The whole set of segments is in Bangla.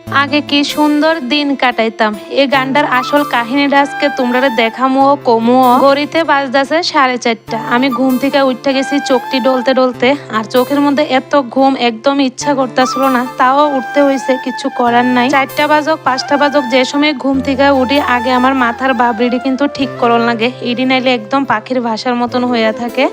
আগে কি সুন্দর দিন কাটাইতাম। এই গানটার আসল কাহিনীটা আজকে তোমরা দেখামো কমো। গড়িতে বাজতেছে 4:30। আমি ঘুম থেকে উঠতে গেছি চোখটি ডলতে ডলতে, আর চোখের মধ্যে এত ঘুম, একদম ইচ্ছা করতেছিল না, তাও উঠতে হয়েছে, কিছু করার নাই। 4টা বাজক 5টা বাজক যে সময় ঘুম থেকে উঠি, আগে আমার মাথার বাবরিডি কিন্তু ঠিক করল লাগে। ইডি নাইলে একদম পাখির ভাষার মতন হয়ে থাকে।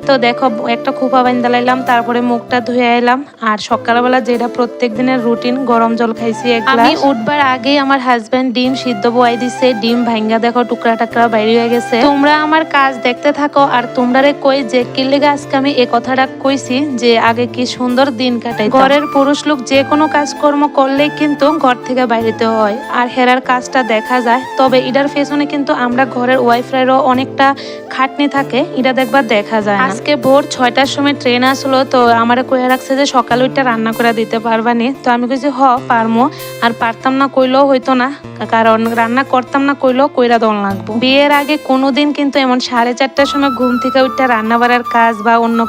তো দেখো একটা খোপা বান্ধা লাইলাম, তারপরে মুখটা ধুয়ে এলাম। আর সকালবেলা যেটা প্রত্যেক দিনের রুটিন, গরম জল খাইছি। আমি উঠবার আগে আমার হাজবেন্ড ডিম সিদ্ধ বয়াই দিছে। ডিম ভাঙ্গা দেখো টুকরা টাকরা বাইরে হয়ে গেছে। তোমরা আমার কাজ দেখতে থাকো, আর তোমরারে কই যে কিল্লেগে আজকে আমি এই কথাটা কইছি যে আগে কি সুন্দর দিন কাটাই। ঘরের পুরুষ লোক যে কোনো কাজকর্ম করলেই কিন্তু ঘর থেকে বাইরেতে হয়, আর হেরার কাজটা দেখা যায়। তবে ইডার পেছনে কিন্তু আমরা ঘরের ওয়াইফরাইরও অনেকটা খাটনি থাকে, এটা দেখবার দেখা যায়। আজকে ভোর 6টার সময় ট্রেন আসলো, তো আমার কয়ে রাখছে যে সকালে ওইটা রান্না করে দিতে পারবানি। তো আমি কইছি পারমো, আর পারতাম না কইলেও হইতো না, কারণ রান্না করতাম না কইলেও কইরা দল লাগবো। বিয়ের আগে কোনোদিন কিন্তু এমন 4:30টার সময় ঘুম থেকে উঠতে রান্না বাড়ার কাজ বা অন্য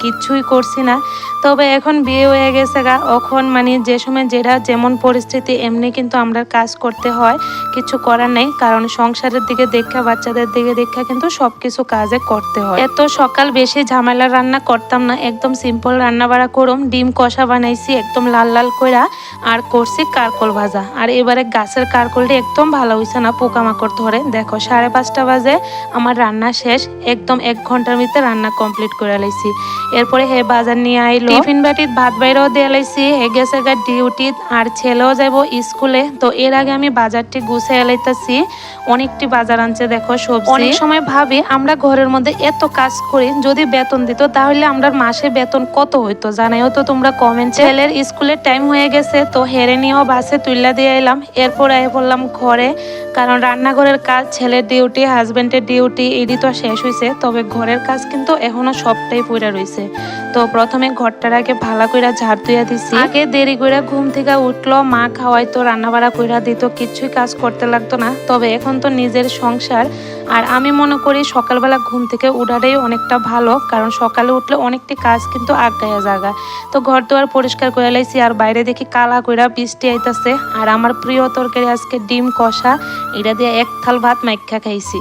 কিছুই করছি না। তবে এখন বিয়ে হয়ে গেছে গা, এখন মানে যে সময় যেটা যেমন পরিস্থিতি এমনি কিন্তু আমরা কাজ করতে হয়, কিছু করার নেই। কারণ সংসারের দিকে দেখা, বাচ্চাদের দিকে দেখা কিন্তু সবকিছু কাজে করতে হয়। এত সকাল বেশি ঝামেলা রান্না করতাম না, একদম সিম্পল রান্না বাড়া করুম। ডিম কষা বানাইছি একদম লাল লাল কইরা, আর করছি কারকল ভাজা। আর এবারে গাছের কারকলটি একদম ভালো হইছে না, পোকামাকড় ধরে। দেখো 5:30 বাজে আমার রান্না শেষ, একদম 1 ঘন্টার ভিতরে রান্না কমপ্লিট করে লাইছি। এরপরে হে বাজার নিয়ে আইলো, টিফিন বাটিত ভাত বাইরেও দিয়ে লাইছি। হে গেছে গা ডিউটি, আর ছেলেও যাবো স্কুলে। তো এর আগে আমি বাজারটি গুছিয়ে লাইতাছি, অনেকটি বাজার আনছে দেখো সবজি। অনেক সময় ভাবি আমরা ঘরের মধ্যে এত কাজ করি, যদি বেতন দিত তাহলে আমরা মাসে বেতন কত হইতো জানাইও তো তোমরা কমেন্ট। ছেলের স্কুলের টাইম হয়ে গেছে, তো হেরে নিয়েও বাসে তুইলা দিয়ে এলাম। এরপর আয় বললাম ঘরে, কারণ রান্নাঘরের কাজ, ছেলের ডিউটি, হাজবেন্ডের ডিউটি এডি তো শেষ হয়েছে। তবে ঘরের কাজ কিন্তু এখনো সবটাই পড়ে রয়েছে। তো প্রথমে ঘরটার আগে ভালো কইরা ঝাড় দিয়া দিছি। আগে দেরি করে ঘুম থেকে উঠলো, মা খাওয়াইতো, রান্না বাড়া কইরা দিত, কিছুই কাজ করতে লাগতো না। তবে এখন তো নিজের সংসার, আর আমি মনে করি সকালবেলা ঘুম থেকে উঠাটাই অনেকটা ভালো, কারণ সকালে উঠলে অনেকটি কাজ কিন্তু আগায়া জায়গা। তো ঘর দুয়ার পরিষ্কার করে লাইছি, আর বাইরে দেখি কালা কইরা বৃষ্টি আইতাছে। আর আমার প্রিয় তরকারি আজকে ডিম কষা, এটা দিয়ে 1 থাল ভাত মাইখা খাইছি।